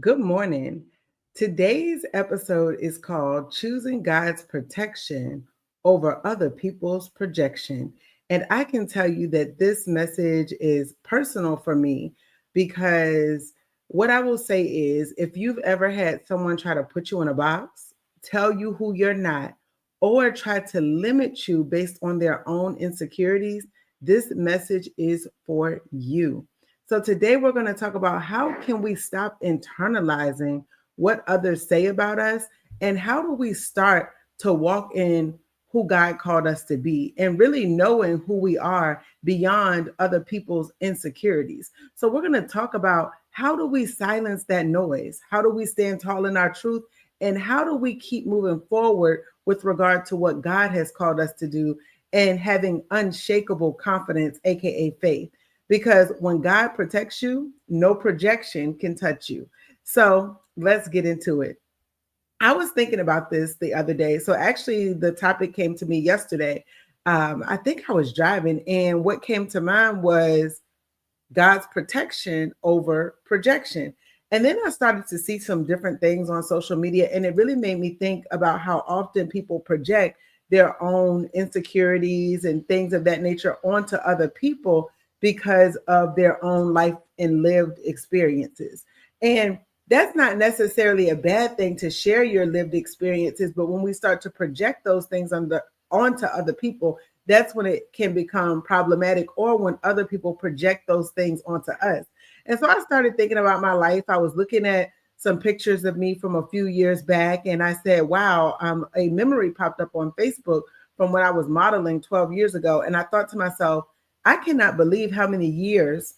Good morning. Today's episode is called Choosing God's Protection Over Other People's Projection. And I can tell you that this message is personal for me because what I will say is if you've ever had someone try to put you in a box, tell you who you're not, or try to limit you based on their own insecurities, this message is for you. So today we're going to talk about how can we stop internalizing what others say about us, and how do we start to walk in who God called us to be and really knowing who we are beyond other people's insecurities. So we're going to talk about how do we silence that noise? How do we stand tall in our truth? And how do we keep moving forward with regard to what God has called us to do and having unshakable confidence, aka faith? Because when God protects you, no projection can touch you. So let's get into it. I was thinking about this the other day. So actually, the topic came to me yesterday. I think I was driving, and what came to mind was God's protection over projection. And then I started to see some different things on social media, and it really made me think about how often people project their own insecurities and things of that nature onto other people because of their own life and lived experiences. And that's not necessarily a bad thing to share your lived experiences, but when we start to project those things onto other people, that's when it can become problematic, or when other people project those things onto us. And so I started thinking about my life. I was looking at some pictures of me from a few years back, and I said, wow, a memory popped up on Facebook from when I was modeling 12 years ago. And I thought to myself, I cannot believe how many years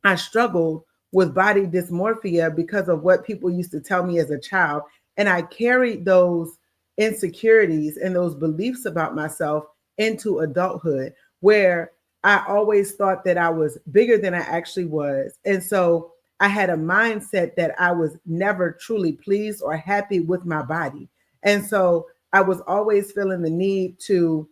I struggled with body dysmorphia because of what people used to tell me as a child. And I carried those insecurities and those beliefs about myself into adulthood, where I always thought that I was bigger than I actually was. And so I had a mindset that I was never truly pleased or happy with my body. And so I was always feeling the need to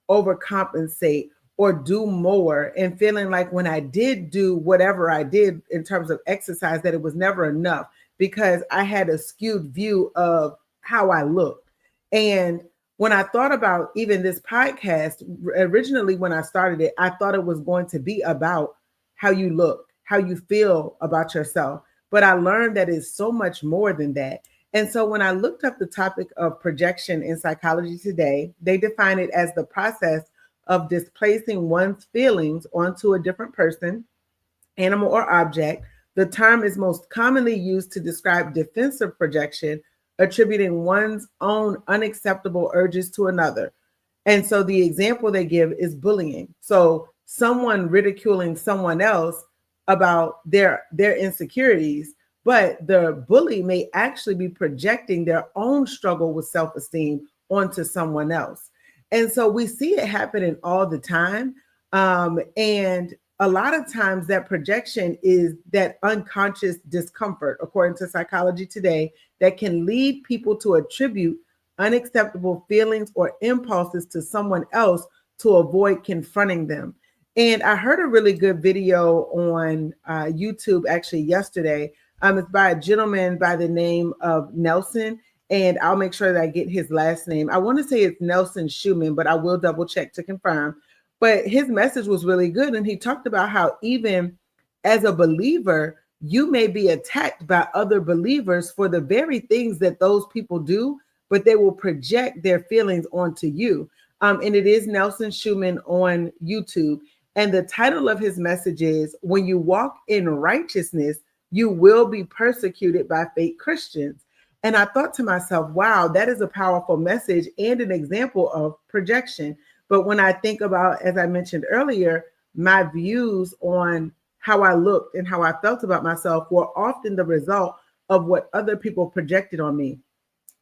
overcompensate or do more, and feeling like when I did do whatever I did in terms of exercise, that it was never enough because I had a skewed view of how I looked. And when I thought about even this podcast, originally when I started it, I thought it was going to be about how you look, how you feel about yourself. But I learned that it's so much more than that. And so when I looked up the topic of projection in psychology today, they define it as the process of displacing one's feelings onto a different person, animal, or object. The term is most commonly used to describe defensive projection, attributing one's own unacceptable urges to another. And so the example they give is bullying. So someone ridiculing someone else about their insecurities, but the bully may actually be projecting their own struggle with self-esteem onto someone else. And so we see it happening all the time. And a lot of times that projection is that unconscious discomfort, according to Psychology Today, that can lead people to attribute unacceptable feelings or impulses to someone else to avoid confronting them. And I heard a really good video on YouTube actually yesterday. It's by a gentleman by the name of Nelson, and I'll make sure that I get his last name. I want to say it's Nelson Shuman, but I will double check to confirm. But his message was really good, and he talked about how even as a believer, you may be attacked by other believers for the very things that those people do, but they will project their feelings onto you. And it is Nelson Shuman on YouTube. And the title of his message is When You Walk in Righteousness, You Will Be Persecuted by Fake Christians. And I thought to myself, wow, that is a powerful message and an example of projection. But when I think about, as I mentioned earlier, my views on how I looked and how I felt about myself were often the result of what other people projected on me.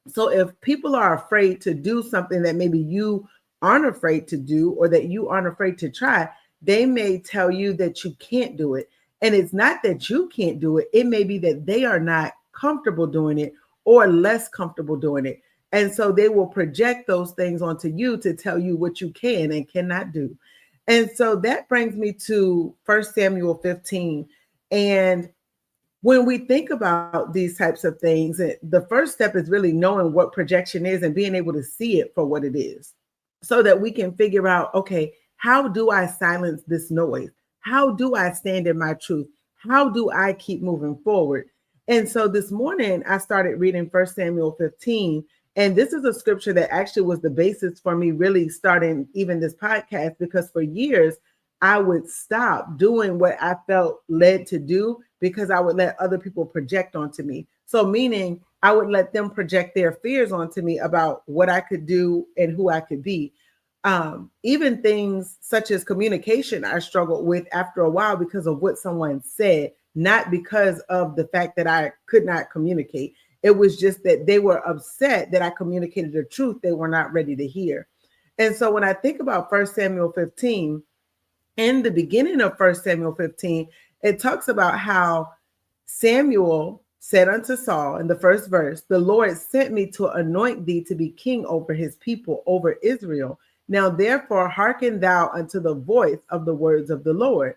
So if people are afraid to do something that maybe you aren't afraid to do, or that you aren't afraid to try, they may tell you that you can't do it. And it's not that you can't do it. It may be that they are not comfortable doing it or less comfortable doing it. And so they will project those things onto you to tell you what you can and cannot do. And so that brings me to 1 Samuel 15. And when we think about these types of things, the first step is really knowing what projection is and being able to see it for what it is so that we can figure out, okay, how do I silence this noise? How do I stand in my truth? How do I keep moving forward? And so this morning I started reading 1 Samuel 15. And this is a scripture that actually was the basis for me really starting even this podcast, because for years I would stop doing what I felt led to do because I would let other people project onto me. So, meaning I would let them project their fears onto me about what I could do and who I could be. Even things such as communication, I struggled with after a while because of what someone said, not because of the fact that I could not communicate. It was just that they were upset that I communicated the truth they were not ready to hear. And so when I think about 1 Samuel 15, in the beginning of 1 Samuel 15, it talks about how Samuel said unto Saul in the first verse, the Lord sent me to anoint thee to be king over his people, over Israel. Now therefore hearken thou unto the voice of the words of the Lord.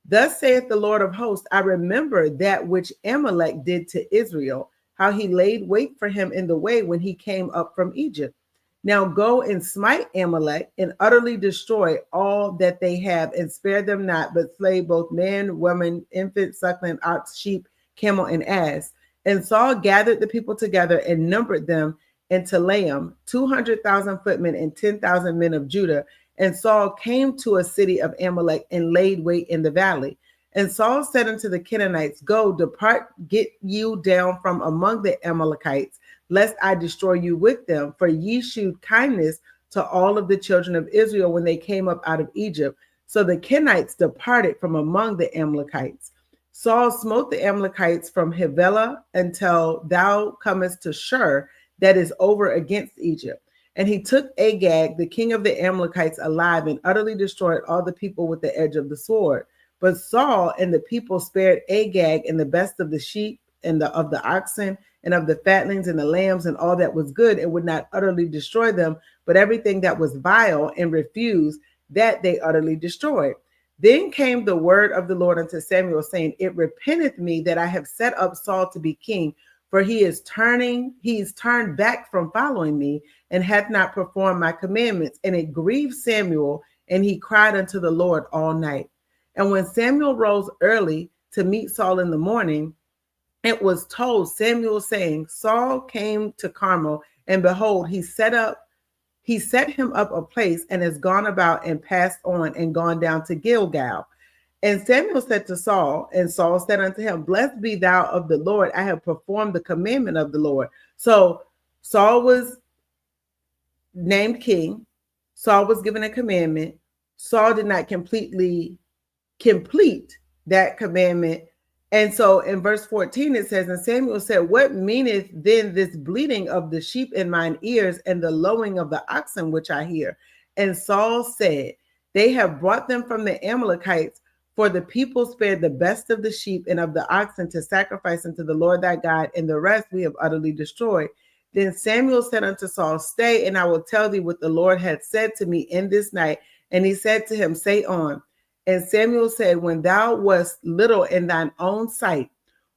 Thus saith the Lord of hosts, I remember that which Amalek did to Israel, how he laid wait for him in the way when he came up from Egypt. Now go and smite Amalek and utterly destroy all that they have, and spare them not, but slay both man, woman, infant, suckling, ox, sheep, camel, and ass. And Saul gathered the people together and numbered them in Telaim, 200,000 footmen and 10,000 men of Judah. And Saul came to a city of Amalek and laid wait in the valley. And Saul said unto the Canaanites, go, depart, get you down from among the Amalekites, lest I destroy you with them. For ye shewed kindness to all of the children of Israel when they came up out of Egypt. So the Kenites departed from among the Amalekites. Saul smote the Amalekites from Havilah until thou comest to Shur, that is over against Egypt. And he took Agag, the king of the Amalekites, alive, and utterly destroyed all the people with the edge of the sword. But Saul and the people spared Agag and the best of the sheep and of the oxen and of the fatlings and the lambs and all that was good, and would not utterly destroy them, but everything that was vile and refused, that they utterly destroyed. Then came the word of the Lord unto Samuel, saying, it repenteth me that I have set up Saul to be king, for he is turned back from following me, and hath not performed my commandments. And it grieved Samuel, and he cried unto the Lord all night. And when Samuel rose early to meet Saul in the morning, it was told Samuel, saying, Saul came to Carmel, and behold, he set him up a place, and has gone about and passed on and gone down to Gilgal. And Samuel said to Saul, and Saul said unto him, blessed be thou of the Lord, I have performed the commandment of the Lord. So Saul was named king. Saul was given a commandment. Saul did not completely complete that commandment. And so in verse 14, it says, and Samuel said, what meaneth then this bleating of the sheep in mine ears, and the lowing of the oxen which I hear? And Saul said, they have brought them from the Amalekites, for the people spared the best of the sheep and of the oxen to sacrifice unto the Lord thy God, and the rest we have utterly destroyed. Then Samuel said unto Saul, stay, and I will tell thee what the Lord hath said to me in this night. And he said to him, say on. And Samuel said, when thou wast little in thine own sight,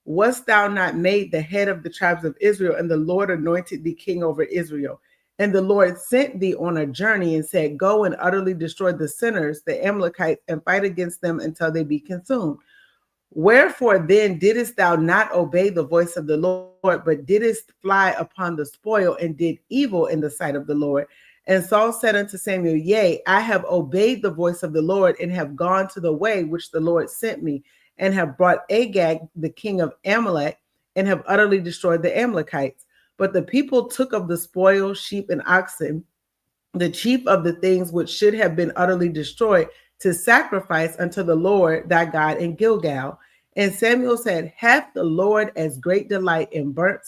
wast thou not made the head of the tribes of Israel, and the Lord anointed thee king over Israel? And the Lord sent thee on a journey and said, go and utterly destroy the sinners, the Amalekites, and fight against them until they be consumed. Wherefore then didst thou not obey the voice of the Lord, but didst fly upon the spoil, and did evil in the sight of the Lord? And Saul said unto Samuel, yea, I have obeyed the voice of the Lord, and have gone to the way which the Lord sent me, and have brought Agag, the king of Amalek, and have utterly destroyed the Amalekites. But the people took of the spoil, sheep and oxen, the chief of the things which should have been utterly destroyed, to sacrifice unto the Lord thy God in Gilgal. And Samuel said, hath the Lord as great delight in burnt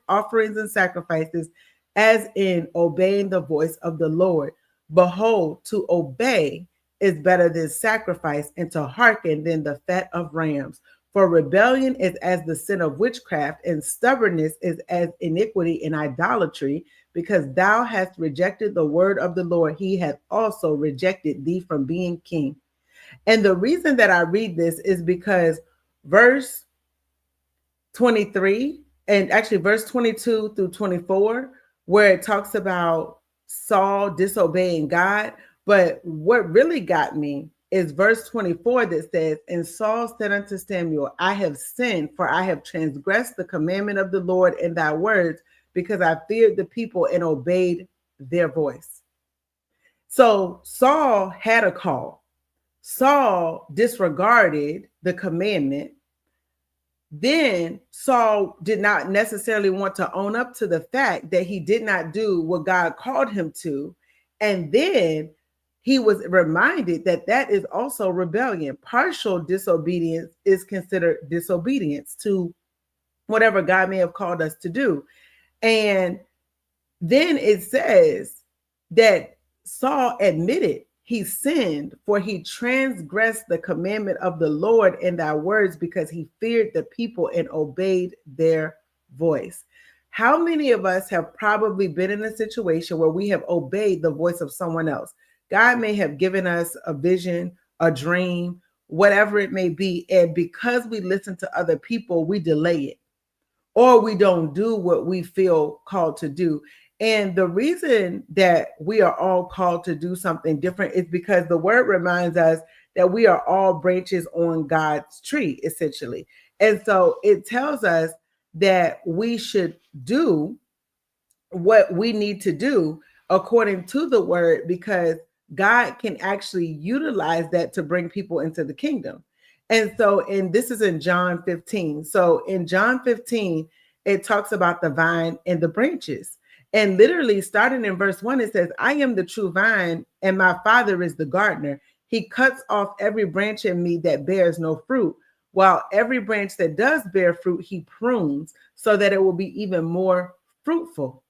offerings and sacrifices as in obeying the voice of the Lord? Behold, to obey is better than sacrifice, and to hearken than the fat of rams. For rebellion is as the sin of witchcraft, and stubbornness is as iniquity and idolatry. Because thou hast rejected the word of the Lord, he hath also rejected thee from being king. And the reason that I read this is because verse 23, and actually verse 22 through 24, where it talks about Saul disobeying God. But what really got me is verse 24 that says, "And Saul said unto Samuel, I have sinned, for I have transgressed the commandment of the Lord in thy words, because I feared the people and obeyed their voice." So Saul had a call. Saul disregarded the commandment. Then Saul did not necessarily want to own up to the fact that he did not do what God called him to. And then he was reminded that that is also rebellion. Partial disobedience is considered disobedience to whatever God may have called us to do. And then it says that Saul admitted he sinned, for he transgressed the commandment of the Lord in thy words, because he feared the people and obeyed their voice. How many of us have probably been in a situation where we have obeyed the voice of someone else? God may have given us a vision, a dream, whatever it may be. And because we listen to other people, we delay it, or we don't do what we feel called to do. And the reason that we are all called to do something different is because the word reminds us that we are all branches on God's tree, essentially. And so it tells us that we should do what we need to do according to the word, because God can actually utilize that to bring people into the kingdom. And so, and this is in John 15. So in John 15, it talks about the vine and the branches. And literally starting in verse 1, it says, "I am the true vine, and my Father is the gardener. He cuts off every branch in me that bears no fruit, while every branch that does bear fruit, he prunes so that it will be even more fruitful."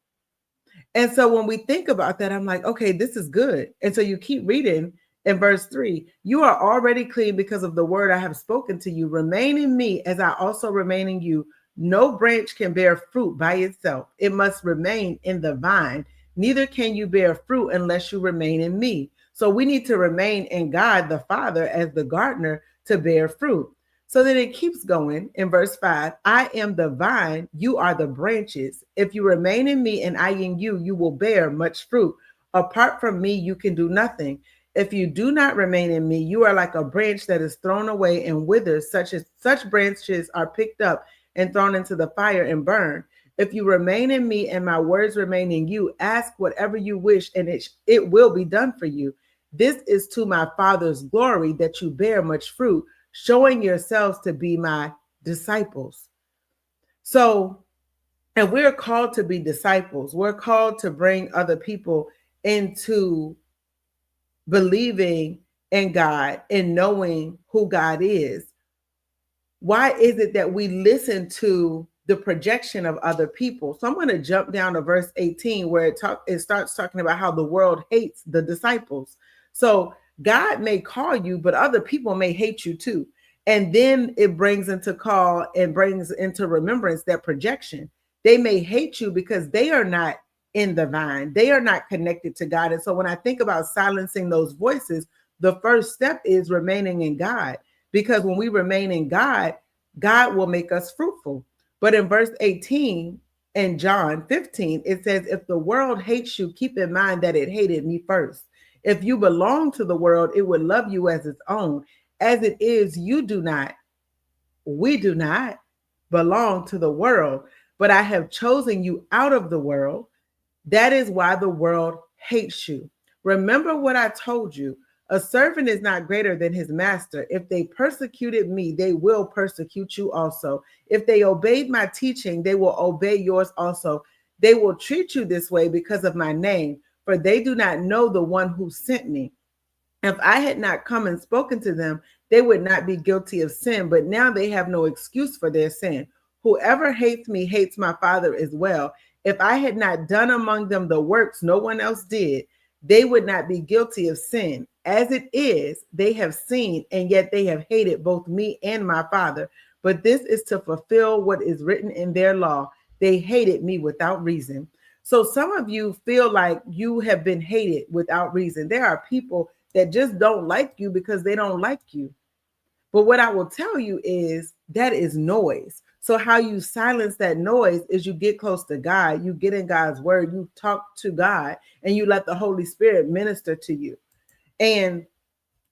And so when we think about that, I'm like, okay, this is good. And so you keep reading in verse 3, "You are already clean because of the word I have spoken to you. Remain in me as I also remain in you. No branch can bear fruit by itself. It must remain in the vine. Neither can you bear fruit unless you remain in me." So we need to remain in God the Father as the gardener to bear fruit. So then it keeps going in verse 5, "I am the vine, you are the branches. If you remain in me and I in you, you will bear much fruit. Apart from me, you can do nothing. If you do not remain in me, you are like a branch that is thrown away and withers. Such branches are picked up and thrown into the fire and burned. If you remain in me and my words remain in you, ask whatever you wish and it will be done for you. This is to my Father's glory, that you bear much fruit, showing yourselves to be my disciples." So, and we're called to be disciples. We're called to bring other people into believing in God and knowing who God is. Why is it that we listen to the projection of other people? So I'm going to jump down to verse 18, where it starts talking about how the world hates the disciples. So God may call you, but other people may hate you too. And then it brings into remembrance that projection. They may hate you because they are not in the vine. They are not connected to God. And so when I think about silencing those voices, the first step is remaining in God. Because when we remain in God, God will make us fruitful. But in verse 18 in John 15, it says, "If the world hates you, keep in mind that it hated me first. If you belong to the world, it would love you as its own. As it is, we do not belong to the world, but I have chosen you out of the world. That is why the world hates you. Remember what I told you. A servant is not greater than his master. If they persecuted me, they will persecute you also. If they obeyed my teaching, they will obey yours also. They will treat you this way because of my name, for they do not know the one who sent me. If I had not come and spoken to them, they would not be guilty of sin, but now they have no excuse for their sin. Whoever hates me hates my Father as well. If I had not done among them the works no one else did, they would not be guilty of sin. As it is, they have seen, and yet they have hated both me and my Father. But this is to fulfill what is written in their law. They hated me without reason." So some of you feel like you have been hated without reason. There are people that just don't like you because they don't like you. But what I will tell you is that is noise. So how you silence that noise is you get close to God, you get in God's word, you talk to God, and you let the Holy Spirit minister to you. And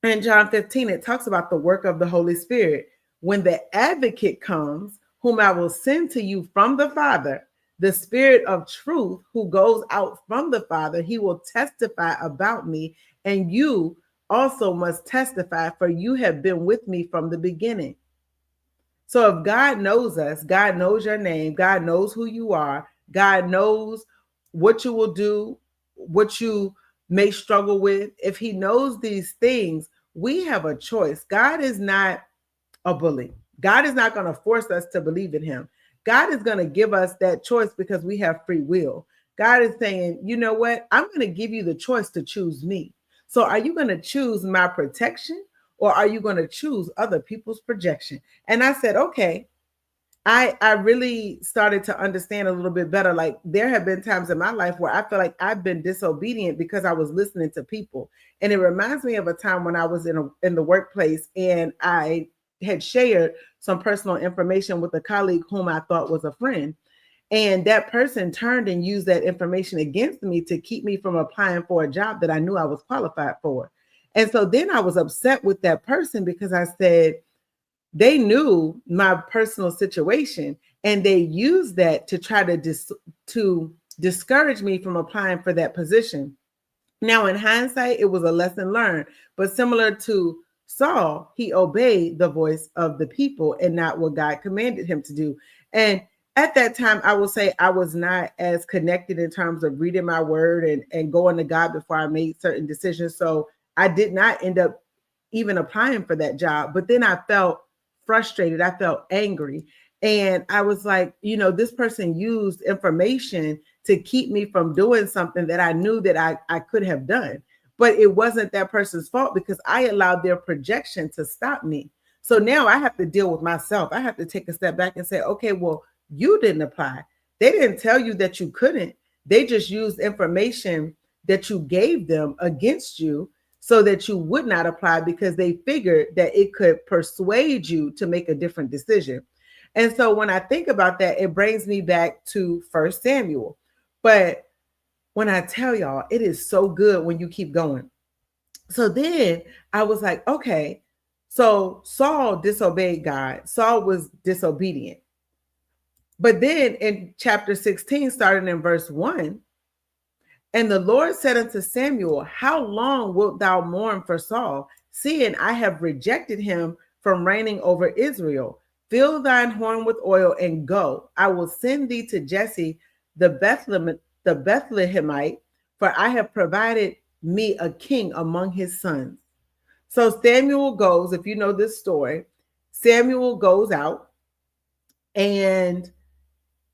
in John 15, it talks about the work of the Holy Spirit. When the advocate comes, whom I will send to you from the Father, the Spirit of truth who goes out from the Father, he will testify about me, and you also must testify, for you have been with me from the beginning. So if God knows us, God knows your name, God knows who you are, God knows what you will do, what you may struggle with. If he knows these things, we have a choice. God is not a bully. God is not going to force us to believe in him. God is going to give us that choice because we have free will. God is saying, you know what? I'm going to give you the choice to choose me. So are you going to choose my protection, or are you going to choose other people's projection? And I said, okay. I really started to understand a little bit better. Like, there have been times in my life where I feel like I've been disobedient because I was listening to people. And it reminds me of a time when I was in the workplace, and I had shared some personal information with a colleague whom I thought was a friend. And that person turned and used that information against me to keep me from applying for a job that I knew I was qualified for. And so then I was upset with that person because I said, they knew my personal situation, and they used that to try to discourage me from applying for that position. Now, in hindsight, it was a lesson learned, but similar to Saul, he obeyed the voice of the people and not what God commanded him to do. And at that time, I will say I was not as connected in terms of reading my word and going to God before I made certain decisions. So I did not end up even applying for that job. But then I felt frustrated. I felt angry. And I was like, this person used information to keep me from doing something that I knew that I could have done. But it wasn't that person's fault because I allowed their projection to stop me. So now I have to deal with myself. I have to take a step back and say, okay, well, you didn't apply. They didn't tell you that you couldn't. They just used information that you gave them against you so that you would not apply because they figured that it could persuade you to make a different decision. And so when I think about that, it brings me back to 1 Samuel. But when I tell y'all, it is so good when you keep going. So then I was like, okay, so Saul disobeyed God. Saul was disobedient. But then in chapter 16, starting in verse 1, and the Lord said unto Samuel, how long wilt thou mourn for Saul, seeing I have rejected him from reigning over Israel? Fill thine horn with oil and go. I will send thee to Jesse the Bethlehemite, for I have provided me a king among his sons. So Samuel goes, if you know this story, Samuel goes out and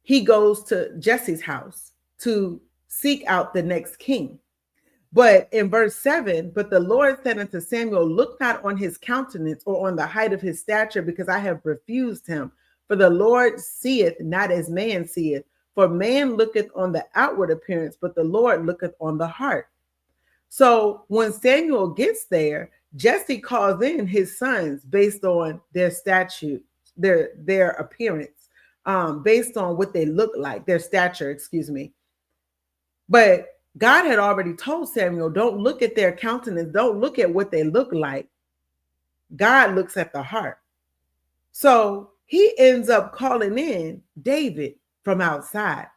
he goes to Jesse's house to seek out the next king. But in verse 7, but the Lord said unto Samuel, look not on his countenance or on the height of his stature, because I have refused him. For the Lord seeth not as man seeth. For man looketh on the outward appearance, but the Lord looketh on the heart. So when Samuel gets there, Jesse calls in his sons based on their statute, their appearance, based on what they look like, their stature, excuse me. But God had already told Samuel, don't look at their countenance, don't look at what they look like. God looks at the heart. So he ends up calling in David from outside.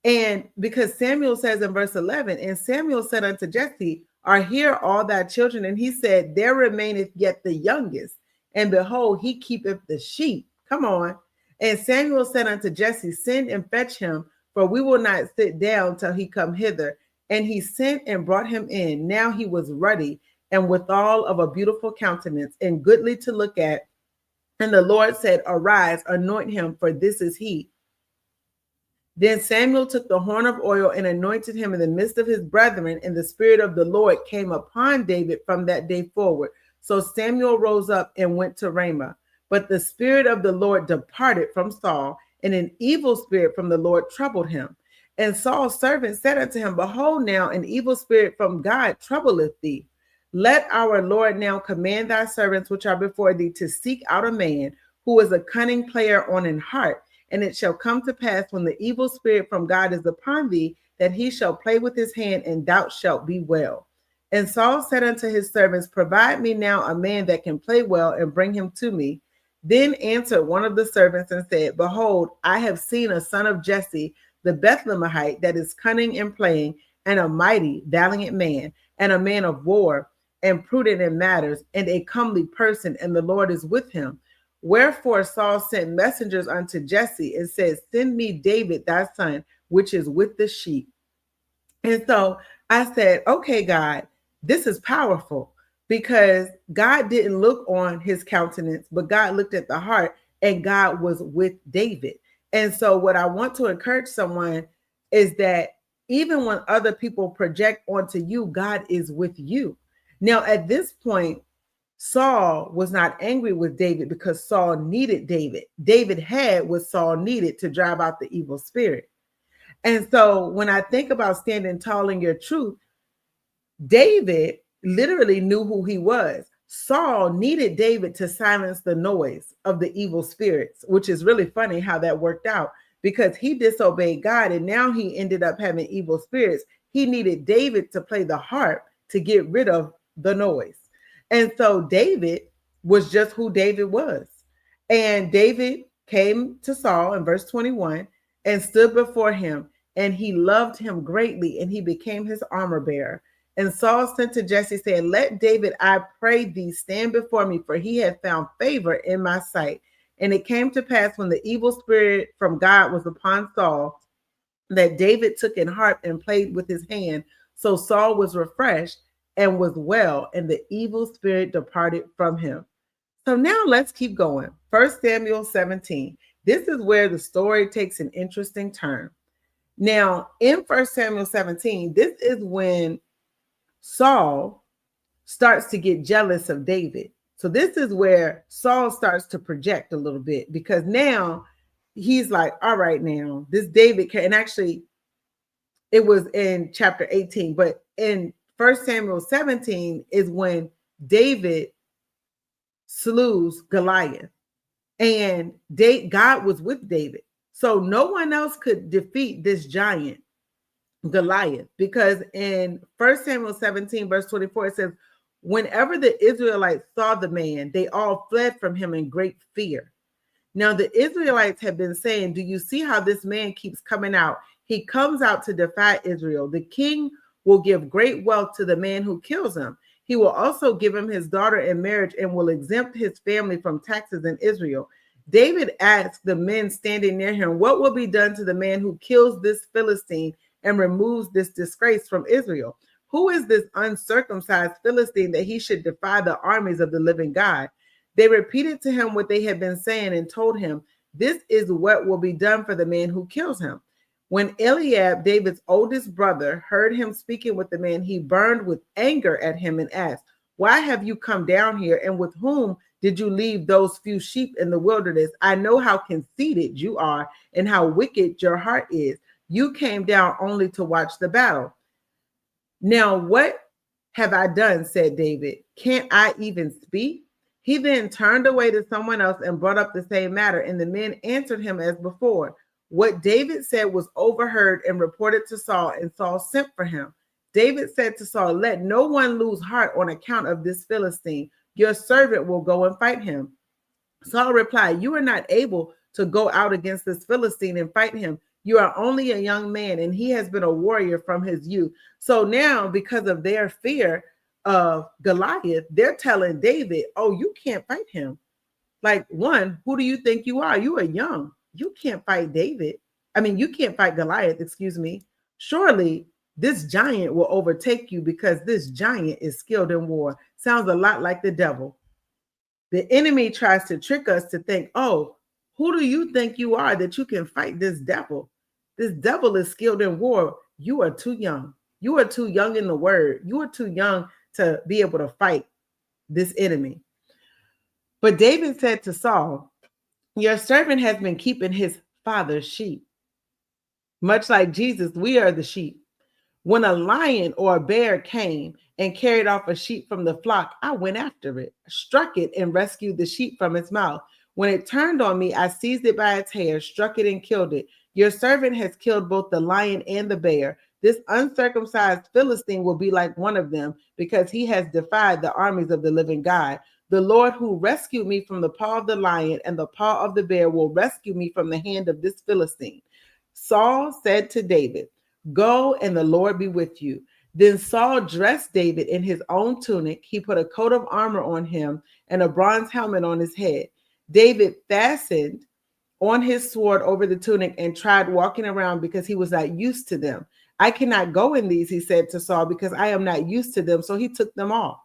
And because Samuel says in verse 11, and Samuel said unto Jesse, are here all thy children? And he said, there remaineth yet the youngest, and behold, he keepeth the sheep. Come on. And Samuel said unto Jesse, send and fetch him, for we will not sit down till he come hither. And he sent and brought him in. Now he was ruddy and withal of a beautiful countenance and goodly to look at. And the Lord said, arise, anoint him, for this is he. Then Samuel took the horn of oil and anointed him in the midst of his brethren, and the Spirit of the Lord came upon David from that day forward. So Samuel rose up and went to Ramah. But the Spirit of the Lord departed from Saul, and an evil spirit from the Lord troubled him. And Saul's servant said unto him, behold, now an evil spirit from God troubleth thee. Let our Lord now command thy servants which are before thee to seek out a man who is a cunning player on an harp. And it shall come to pass when the evil spirit from God is upon thee, that he shall play with his hand, and thou shalt be well. And Saul said unto his servants, provide me now a man that can play well, and bring him to me. Then answered one of the servants and said, behold, I have seen a son of Jesse, the Bethlehemite, that is cunning in playing, and a mighty, valiant man, and a man of war, and prudent in matters, and a comely person, and the Lord is with him. Wherefore Saul sent messengers unto Jesse and said, send me David thy son, which is with the sheep. And so I said, okay, God, this is powerful, because God didn't look on his countenance, but God looked at the heart, and God was with David. And so what I want to encourage someone is that even when other people project onto you, God is with you. Now, at this point, Saul was not angry with David because Saul needed David. David had what Saul needed to drive out the evil spirit. And so when I think about standing tall in your truth, David literally knew who he was. Saul needed David to silence the noise of the evil spirits, which is really funny how that worked out, because he disobeyed God and now he ended up having evil spirits. He needed David to play the harp to get rid of the noise. And so David was just who David was. And David came to Saul in verse 21 and stood before him, and he loved him greatly, and he became his armor bearer. And Saul sent to Jesse, saying, let David, I pray thee, stand before me, for he hath found favor in my sight. And it came to pass, when the evil spirit from God was upon Saul, that David took an harp and played with his hand. So Saul was refreshed and was well, and the evil spirit departed from him. So now let's keep going. 1 Samuel 17. This is where the story takes an interesting turn. Now, in 1 Samuel 17, this is when Saul starts to get jealous of David. So this is where Saul starts to project a little bit, because now he's like, all right, now this David can, and actually it was in chapter 18, but in 1 Samuel 17 is when David slews Goliath, and God was with David. So no one else could defeat this giant Goliath, because in 1 Samuel 17 verse 24, it says, whenever the Israelites saw the man, they all fled from him in great fear. Now the Israelites have been saying, do you see how this man keeps coming out? He comes out to defy Israel. The king will give great wealth to the man who kills him. He will also give him his daughter in marriage, and will exempt his family from taxes in Israel. David asked the men standing near him, what will be done to the man who kills this Philistine and removes this disgrace from Israel? Who is this uncircumcised Philistine that he should defy the armies of the living God? They repeated to him what they had been saying, and told him, this is what will be done for the man who kills him. When Eliab, David's oldest brother, heard him speaking with the man, he burned with anger at him and asked, why have you come down here? And with whom did you leave those few sheep in the wilderness? I know how conceited you are and how wicked your heart is. You came down only to watch the battle. Now, what have I done? Said David. Can't I even speak? He then turned away to someone else and brought up the same matter, and the men answered him as before. What David said was overheard and reported to Saul, and Saul sent for him. David said to Saul, let no one lose heart on account of this Philistine. Your servant will go and fight him. Saul replied, you are not able to go out against this Philistine and fight him. You are only a young man, and he has been a warrior from his youth. So now, because of their fear of Goliath, they're telling David, oh, you can't fight him. Like, one, who do you think you are? You are young. You can't fight David. I mean, you can't fight Goliath, excuse me. Surely this giant will overtake you, because this giant is skilled in war. Sounds a lot like the devil. The enemy tries to trick us to think, oh, who do you think you are that you can fight this devil? This devil is skilled in war. You are too young. You are too young in the word. You are too young to be able to fight this enemy. But David said to Saul, your servant has been keeping his father's sheep. Much like Jesus, we are the sheep. When a lion or a bear came and carried off a sheep from the flock, I went after it, struck it, and rescued the sheep from its mouth. When it turned on me, I seized it by its hair, struck it, and killed it. Your servant has killed both the lion and the bear. This uncircumcised Philistine will be like one of them because he has defied the armies of the living God. The Lord who rescued me from the paw of the lion and the paw of the bear will rescue me from the hand of this Philistine. Saul said to David, go and the Lord be with you. Then Saul dressed David in his own tunic. He put a coat of armor on him and a bronze helmet on his head. David fastened on his sword over the tunic and tried walking around because he was not used to them. I cannot go in these, he said to Saul, because I am not used to them. So he took them off.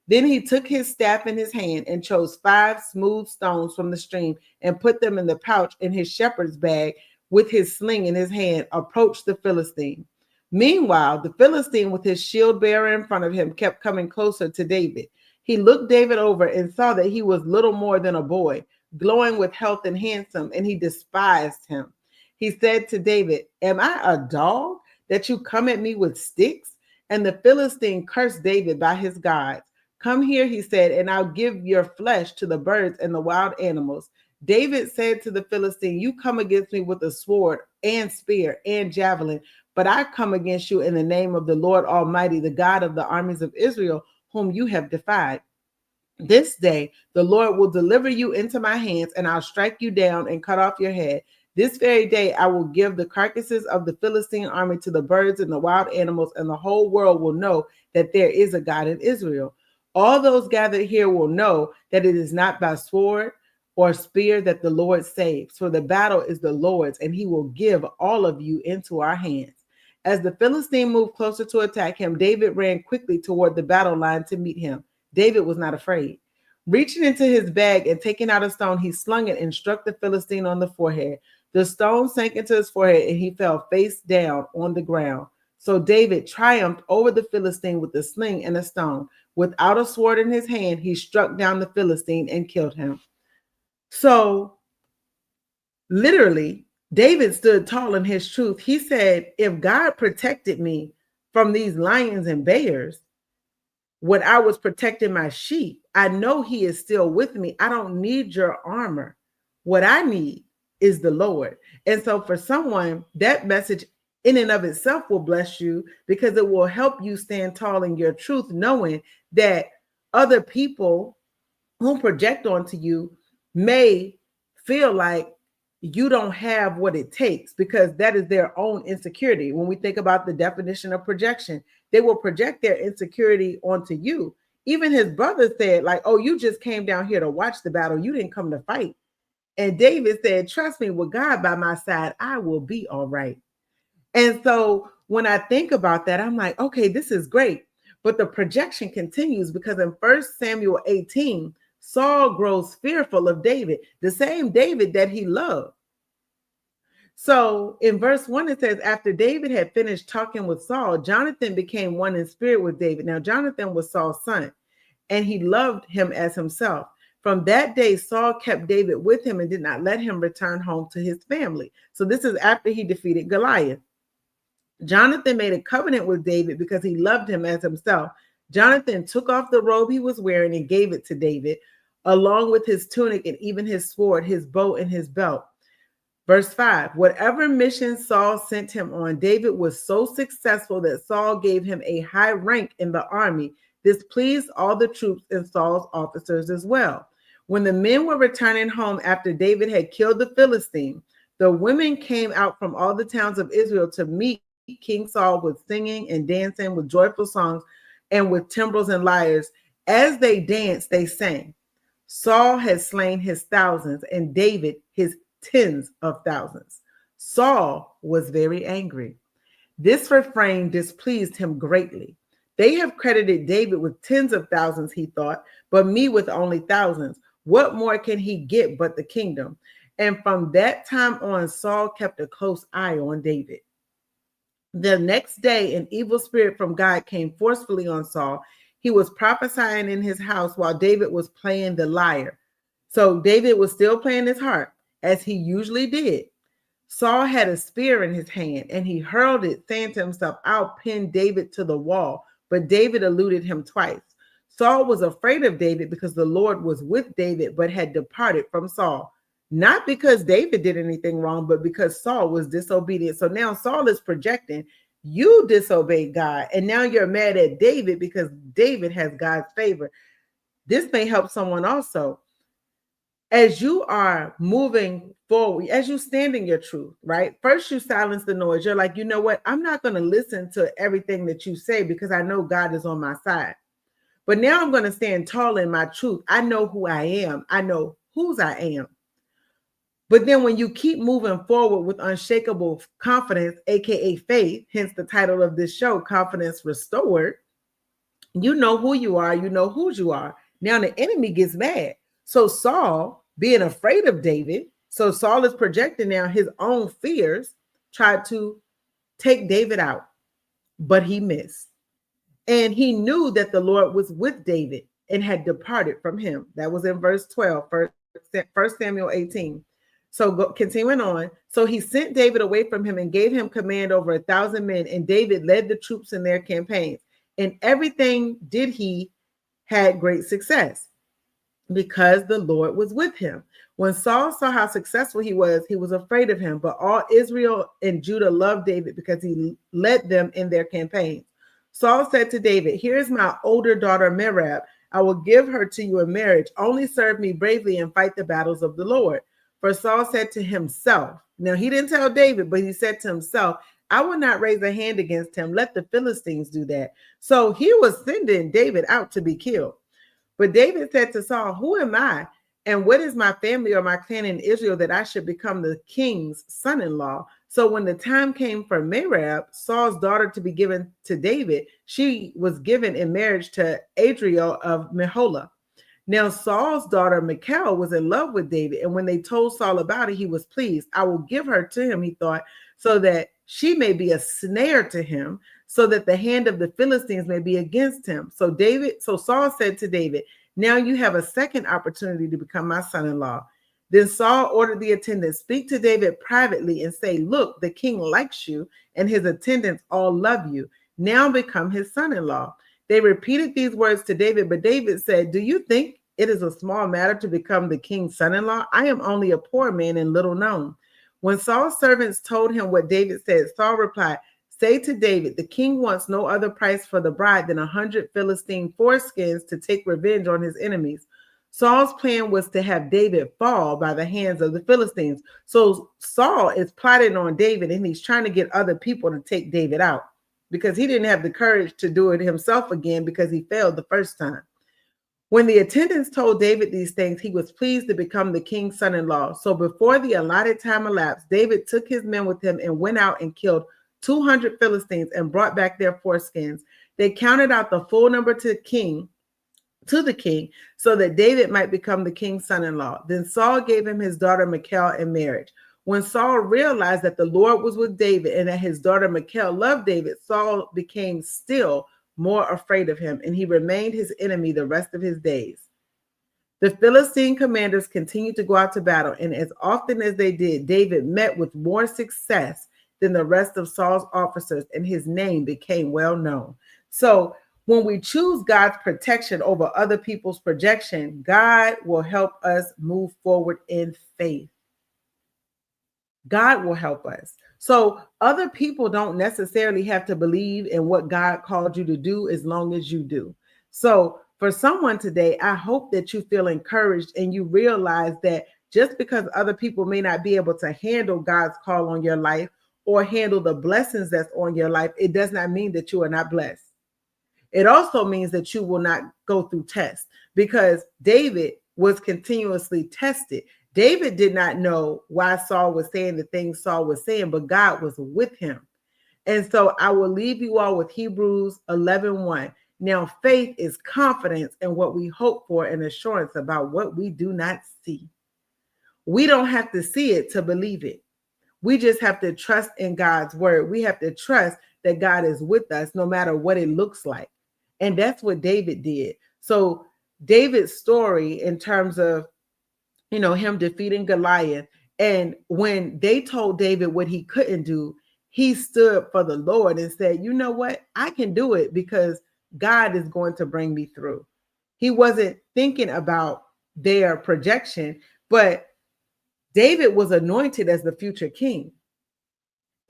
Then he took his staff in his hand and chose 5 smooth stones from the stream and put them in the pouch in his shepherd's bag with his sling in his hand, approached the Philistine. Meanwhile, the Philistine with his shield bearer in front of him kept coming closer to David. He looked David over and saw that he was little more than a boy, glowing with health and handsome, and he despised him. He said to David, am I a dog that you come at me with sticks? And the Philistine cursed David by his gods. Come here, he said, and I'll give your flesh to the birds and the wild animals. David said to the Philistine, you come against me with a sword and spear and javelin, but I come against you in the name of the Lord Almighty, the God of the armies of Israel, whom you have defied. This day the Lord will deliver you into my hands, and I'll strike you down and cut off your head. This very day I will give the carcasses of the Philistine army to the birds and the wild animals, and the whole world will know that there is a God in Israel. All those gathered here will know that it is not by sword or spear that the Lord saves, for the battle is the Lord's, and he will give all of you into our hands. As the Philistine moved closer to attack him, David ran quickly toward the battle line to meet him. David was not afraid. Reaching into his bag and taking out a stone, he slung it and struck the Philistine on the forehead. The stone sank into his forehead, and he fell face down on the ground. So David triumphed over the Philistine with a sling and a stone. Without a sword in his hand, he struck down the Philistine and killed him. So literally, David stood tall in his truth. He said, if God protected me from these lions and bears when I was protecting my sheep, I know he is still with me. I don't need your armor. What I need is the Lord. And so for someone, that message in and of itself will bless you because it will help you stand tall in your truth, knowing that other people who project onto you may feel like you don't have what it takes because that is their own insecurity. When we think about the definition of projection, they will project their insecurity onto you. Even his brother said, like, oh, you just came down here to watch the battle. You didn't come to fight. And David said, trust me, with God by my side, I will be all right. And so when I think about that, I'm like, okay, this is great. But the projection continues because in 1 Samuel 18, Saul grows fearful of David, the same David that he loved. So in verse 1, it says, after David had finished talking with Saul, Jonathan became one in spirit with David. Now, Jonathan was Saul's son, and he loved him as himself. From that day, Saul kept David with him and did not let him return home to his family. So this is after he defeated Goliath. Jonathan made a covenant with David because he loved him as himself. Jonathan took off the robe he was wearing and gave it to David, along with his tunic and even his sword, his bow, and his belt. Verse 5, whatever mission Saul sent him on, David was so successful that Saul gave him a high rank in the army. This pleased all the troops and Saul's officers as well. When the men were returning home after David had killed the Philistine, the women came out from all the towns of Israel to meet King Saul with singing and dancing, with joyful songs, and with timbrels and lyres. As they danced, they sang, Saul has slain his thousands, and David his tens of thousands. Saul was very angry. This refrain displeased him greatly. They have credited David with tens of thousands, he thought, but me with only thousands. What more can he get but the kingdom? And from that time on, Saul kept a close eye on David. The next day, an evil spirit from God came forcefully on Saul. He was prophesying in his house while David was playing the lyre. So David was still playing his harp, as he usually did. Saul had a spear in his hand, and he hurled it, saying to himself, I'll pin David to the wall. But David eluded him twice. Saul was afraid of David because the Lord was with David, but had departed from Saul. Not because David did anything wrong, but because Saul was disobedient. So now Saul is projecting, you disobeyed God, and now you're mad at David because David has God's favor. This may help someone also. As you are moving forward, as you stand in your truth, right? First, you silence the noise. You're like, you know what? I'm not going to listen to everything that you say because I know God is on my side. But now I'm going to stand tall in my truth. I know who I am. I know whose I am. But then when you keep moving forward with unshakable confidence, aka faith, hence the title of this show, Confidence Restored, you know who you are, you know whose you are. Now the enemy gets mad. So Saul, being afraid of David, so Saul is projecting now his own fears, tried to take David out, but he missed. And he knew that the Lord was with David and had departed from him. That was in verse 12, 1 Samuel 18. So continuing on. So he sent David away from him and gave him command over 1,000 men. And David led the troops in their campaigns. And everything did he had great success because the Lord was with him. When Saul saw how successful he was afraid of him. But all Israel and Judah loved David because he led them in their campaigns. Saul said to David, here is my older daughter Merab. I will give her to you in marriage. Only serve me bravely and fight the battles of the Lord. For Saul said to himself, now he didn't tell David, but he said to himself, I will not raise a hand against him. Let the Philistines do that. So he was sending David out to be killed. But David said to Saul, who am I? And what is my family or my clan in Israel that I should become the king's son-in-law? So when the time came for Merab, Saul's daughter, to be given to David, she was given in marriage to Adriel of Meholah. Now Saul's daughter Michal was in love with David, and when they told Saul about it, he was pleased. I will give her to him, he thought, so that she may be a snare to him, so that the hand of the Philistines may be against him. So Saul said to David, now you have a second opportunity to become my son-in-law. Then Saul ordered the attendants, speak to David privately and say, look, the king likes you and his attendants all love you. Now become his son-in-law. They repeated these words to David, but David said, do you think it is a small matter to become the king's son-in-law? I am only a poor man and little known. When Saul's servants told him what David said, Saul replied, say to David, the king wants no other price for the bride than 100 Philistine foreskins to take revenge on his enemies. Saul's plan was to have David fall by the hands of the Philistines. So Saul is plotting on David, and he's trying to get other people to take David out because he didn't have the courage to do it himself again because he failed the first time. When the attendants told David these things, he was pleased to become the king's son-in-law. So before the allotted time elapsed, David took his men with him and went out and killed 200 Philistines and brought back their foreskins. They counted out the full number to the king, so that David might become the king's son-in-law. Then Saul gave him his daughter Michal in marriage. When Saul realized that the Lord was with David and that his daughter Michal loved David, Saul became still more afraid of him, and he remained his enemy the rest of his days. The Philistine commanders continued to go out to battle, and as often as they did, David met with more success than the rest of Saul's officers, and his name became well known. So when we choose God's protection over other people's projection, God will help us move forward in faith. God will help us. So other people don't necessarily have to believe in what God called you to do as long as you do. So for someone today, I hope that you feel encouraged and you realize that just because other people may not be able to handle God's call on your life or handle the blessings that's on your life, it does not mean that you are not blessed. It also means that you will not go through tests, because David was continuously tested. David did not know why Saul was saying the things Saul was saying, but God was with him. And so I will leave you all with Hebrews 11:1. Now, faith is confidence in what we hope for and assurance about what we do not see. We don't have to see it to believe it. We just have to trust in God's word. We have to trust that God is with us no matter what it looks like. And that's what David did. So David's story in terms of, him defeating Goliath, and when they told David what he couldn't do, he stood for the Lord and said, you know what? I can do it because God is going to bring me through. He wasn't thinking about their projection, but David was anointed as the future king.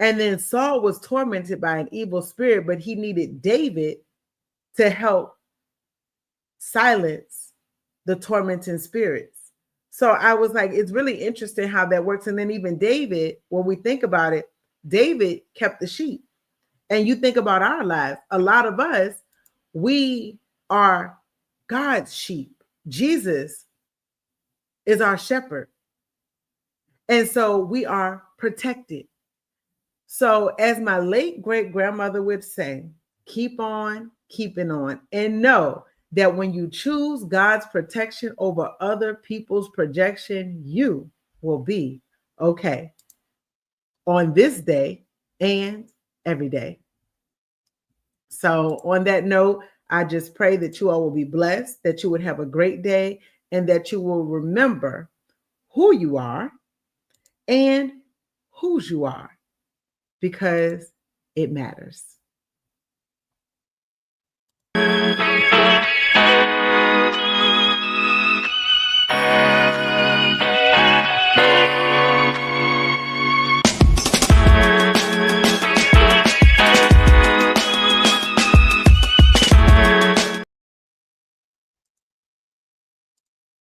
And then Saul was tormented by an evil spirit, but he needed David to help silence the tormenting spirits. So I was like, it's really interesting how that works. And then even David, when we think about it, David kept the sheep. And you think about our lives, a lot of us, we are God's sheep. Jesus is our shepherd. And so we are protected. So as my late great grandmother would say, keep on keeping on, and know that when you choose God's protection over other people's projection, you will be okay on this day and every day. So on that note, I just pray that you all will be blessed, that you would have a great day, and that you will remember who you are and whose you are, because it matters.